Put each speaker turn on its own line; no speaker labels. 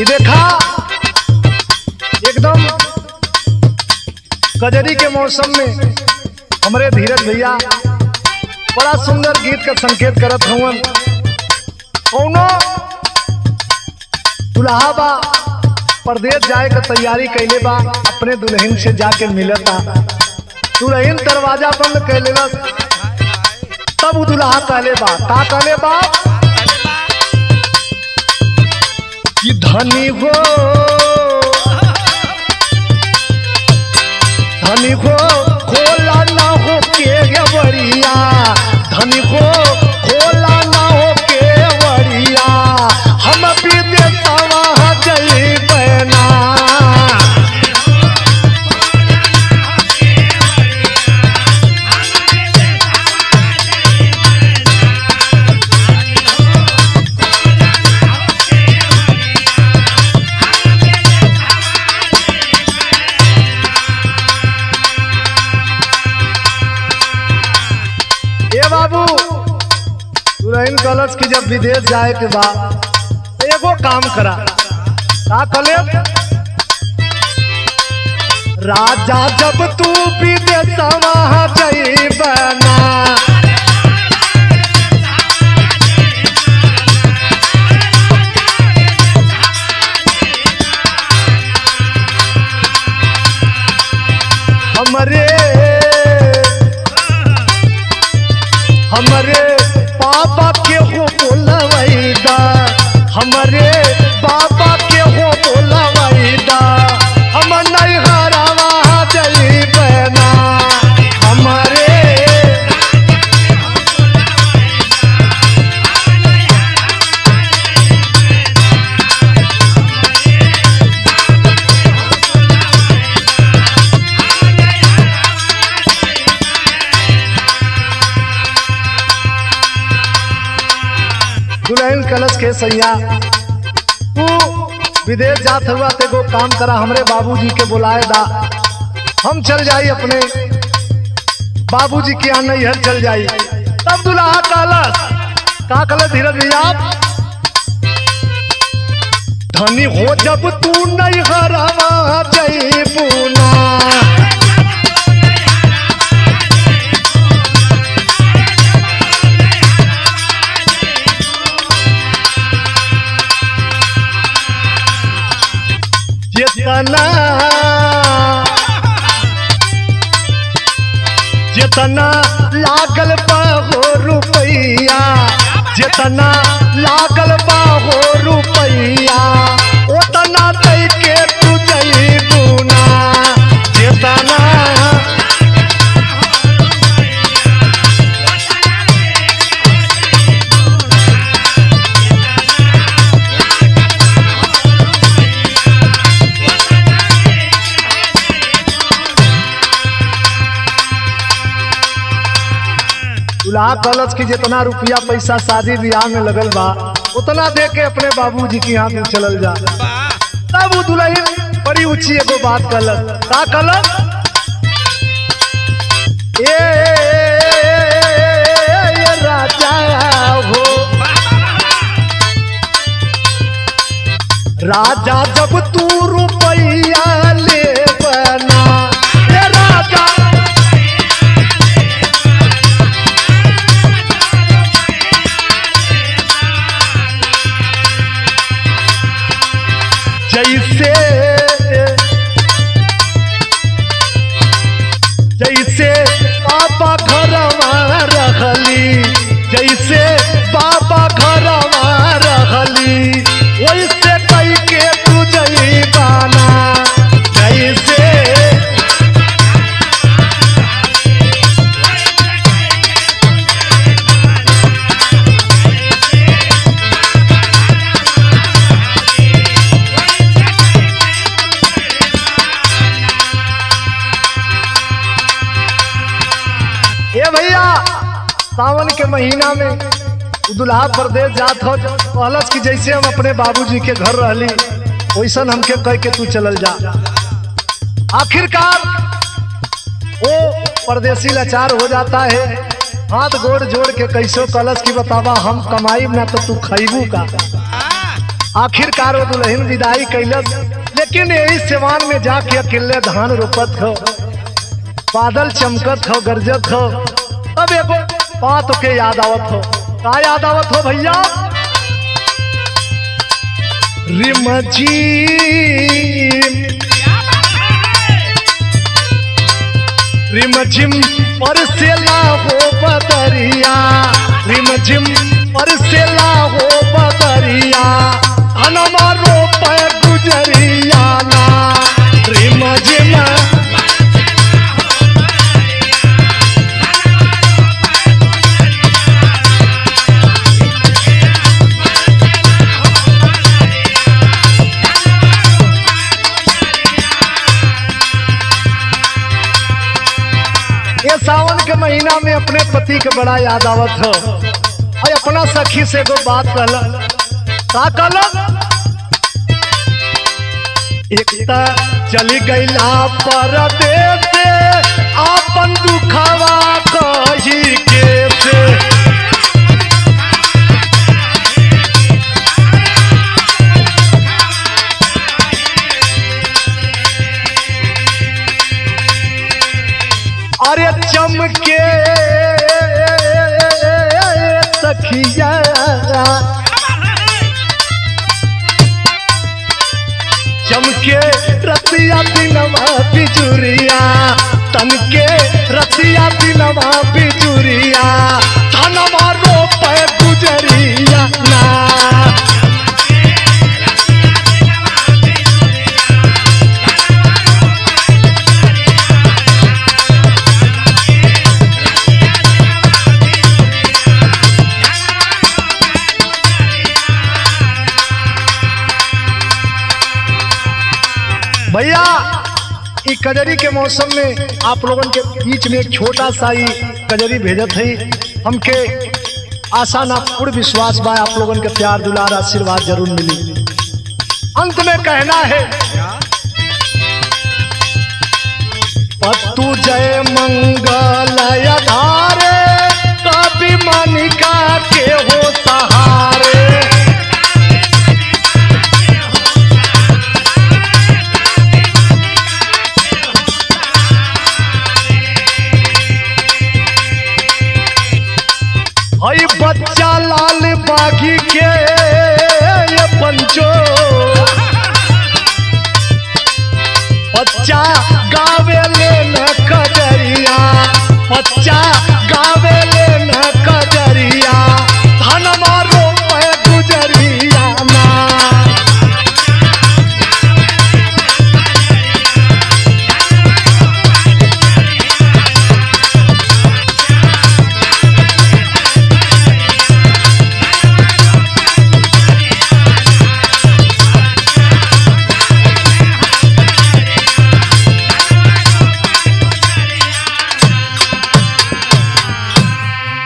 देखा एकदम कजरी के मौसम में हमारे धीरज भैया बड़ा सुंदर गीत का संकेत करत हुवन। कौनो दुल्हा बा परदेश जाए का तैयारी कैले बा, अपने दुल्हन से जाके मिलता। दुल्हन दरवाजा बंद कैले बा, तब वो दुल्हा कहले बा, का कहले बा कि धनी हो खोला ना हो के बड़िया, धनी हो खोला ना हो के बड़िया, हम विदेशवा जइबे ना। बाबू दुल्हन कलश की जब विदेश जाए के बाद तो एगो काम करा, का कले राजा जब तू विदेशवा जइबे ना, हमरे बाबा के हो बोलवाईदा, हमरे बाबा के हो बोलवाईदा, हम नहीं हरावा जइबे ना। हमरे दुल्हन कलश के सैया तू विदेश जात हुआ ते को काम करा, हमरे बाबूजी के बुलाए दा, हम चल जाई अपने बाबूजी के यहाँ नैहर चल जाई। तब दुल्हा कलश का कलश धीरज भैया धनी हो जब तू नैहरवा जइबू ना, जितना लागल बाहो रुपैया, जितना लागल बाहो रुपैया, उतना दई के तू जइबू ना। जितना दुल्हा कलश की जितना रुपया पैसा शादी ब्याह में लगल बा उतना दे के अपने बाबूजी के यहाँ में चलल जा। तब वो दुल्हन बड़ी ऊंची एगो बात कलश, का कलश ये राजा हो, राजा जब तू रुपया ले बना, ये राजा जैसे बाबा घरवा रहली, जैसे बाबा घरवा रहली, वैसे कई के तू जइबा ना। जैसे ए भैया सावन के महीना में दुल्हा परदेश जात हो कहलस कि जैसे हम अपने बाबूजी के घर रहली वैसन हमके कह के तू चलल जा। आखिरकार वो परदेसी लाचार हो जाता है, हाथ गोड़ जोड़ के कैसो कलश की बतावा हम कमाई ना तो तू खैबू का। आखिरकार वो दुल्हन विदाई कैलस, लेकिन यही सिवान में जाके अकेले धान रोपत हो, बादल चमकत हो, गरजत हो, तब एगो बात के याद आवत हो। का याद आवत हो भैया? रिमझिम रिमझिम परसेला हो बदरिया, रिमझिम परसेला हो बदरिया, अनमा रोप गुजरिया ना। रिमझिम सावन के महीना में अपने पति के बड़ा याद आवत हो और अपना सखी से एगो बात कहल। का कहल? एक चली गईला परदेस आपन दुखवा कही के से, अरे चमके सखिया चमके रतिया दिनवा बिजुरिया, तनके रतिया दिनवा बिजुरिया, धनवा रोप गुजरिया ना। भैया इस कजरी के मौसम में आप लोगों के बीच में एक छोटा सा ही कजरी भेजत है। हमके आशा ना पूर्ण विश्वास बा आप लोगों के प्यार दुलार आशीर्वाद जरूर मिली। अंत में कहना है, पत्तु जय मंगल धारे, कभी मनिका के हो सहारे। हई बच्चा लाल बागी के ये पंचो, बच्चा